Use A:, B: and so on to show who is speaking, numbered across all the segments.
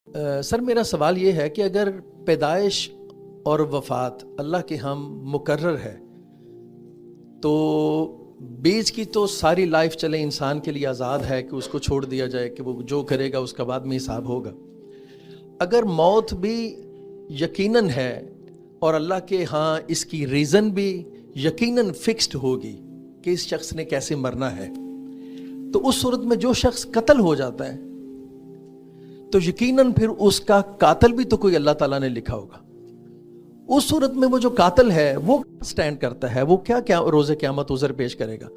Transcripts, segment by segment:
A: سر میرا سوال یہ ہے کہ اگر پیدائش اور وفات اللہ کے ہم مقرر ہے تو بیچ کی تو ساری لائف چلے انسان کے لیے آزاد ہے کہ اس کو چھوڑ دیا جائے کہ وہ جو کرے گا اس کا بعد میں حساب ہوگا. اگر موت بھی یقیناً ہے اور اللہ کے ہاں اس کی ریزن بھی یقیناً فکسڈ ہوگی کہ اس شخص نے کیسے مرنا ہے، تو اس صورت میں جو شخص قتل ہو جاتا ہے تو یقیناً پھر اس کا قاتل بھی تو کوئی اللہ تعالیٰ نے لکھا ہوگا. اس صورت میں وہ جو قاتل ہے وہ سٹینڈ کرتا ہے، وہ کیا روز قیامت عذر پیش کرے گا؟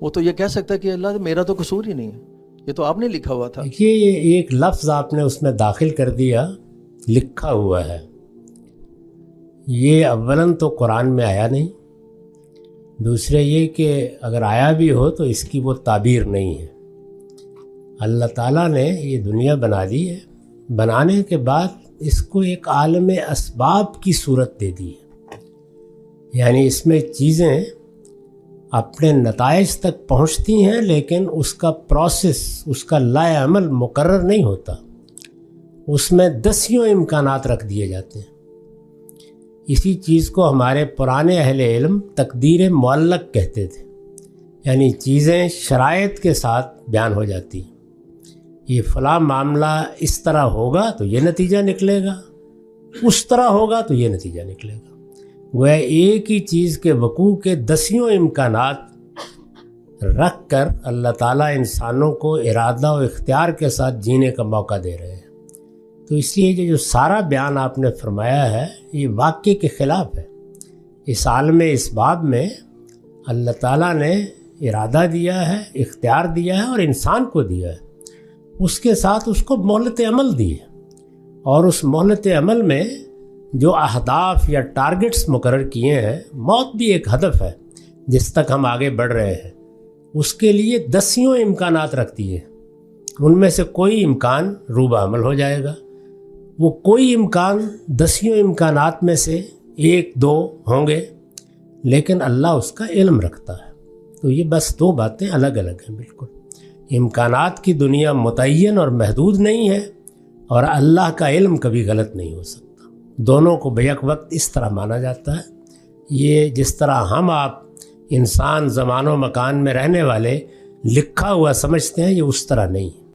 A: وہ تو یہ کہہ سکتا ہے کہ اللہ میرا تو قصور ہی نہیں ہے، یہ تو آپ نے لکھا ہوا تھا.
B: دیکھیے، یہ ایک لفظ آپ نے اس میں داخل کر دیا، لکھا ہوا ہے. یہ اولاً تو قرآن میں آیا نہیں، دوسرے یہ کہ اگر آیا بھی ہو تو اس کی وہ تعبیر نہیں ہے. اللہ تعالیٰ نے یہ دنیا بنا دی ہے، بنانے کے بعد اس کو ایک عالم اسباب کی صورت دے دی ہے. یعنی اس میں چیزیں اپنے نتائج تک پہنچتی ہیں لیکن اس کا پروسیس، اس کا لائے عمل مقرر نہیں ہوتا. اس میں دسیوں امکانات رکھ دیے جاتے ہیں. اسی چیز کو ہمارے پرانے اہل علم تقدیر معلق کہتے تھے. یعنی چیزیں شرائط کے ساتھ بیان ہو جاتی ہیں. یہ فلاں معاملہ اس طرح ہوگا تو یہ نتیجہ نکلے گا، اس طرح ہوگا تو یہ نتیجہ نکلے گا. گویا ایک ہی چیز کے وقوع کے دسیوں امکانات رکھ کر اللہ تعالیٰ انسانوں کو ارادہ و اختیار کے ساتھ جینے کا موقع دے رہے ہیں. تو اس لیے جو سارا بیان آپ نے فرمایا ہے یہ واقعے کے خلاف ہے. اس عالم اسباب میں اللہ تعالیٰ نے ارادہ دیا ہے، اختیار دیا ہے اور انسان کو دیا ہے. اس کے ساتھ اس کو مہلت عمل دی ہے، اور اس مہلت عمل میں جو اہداف یا ٹارگٹس مقرر کیے ہیں، موت بھی ایک ہدف ہے جس تک ہم آگے بڑھ رہے ہیں. اس کے لیے دسیوں امکانات رکھ دیے. ان میں سے کوئی امکان روبہ عمل ہو جائے گا، وہ کوئی امکان دسیوں امکانات میں سے ایک دو ہوں گے، لیکن اللہ اس کا علم رکھتا ہے. تو یہ بس دو باتیں الگ الگ ہیں بالکل. امکانات کی دنیا متعین اور محدود نہیں ہے، اور اللہ کا علم کبھی غلط نہیں ہو سکتا. دونوں کو بیک وقت اس طرح مانا جاتا ہے. یہ جس طرح ہم آپ انسان زمان و مکان میں رہنے والے لکھا ہوا سمجھتے ہیں، یہ اس طرح نہیں ہے.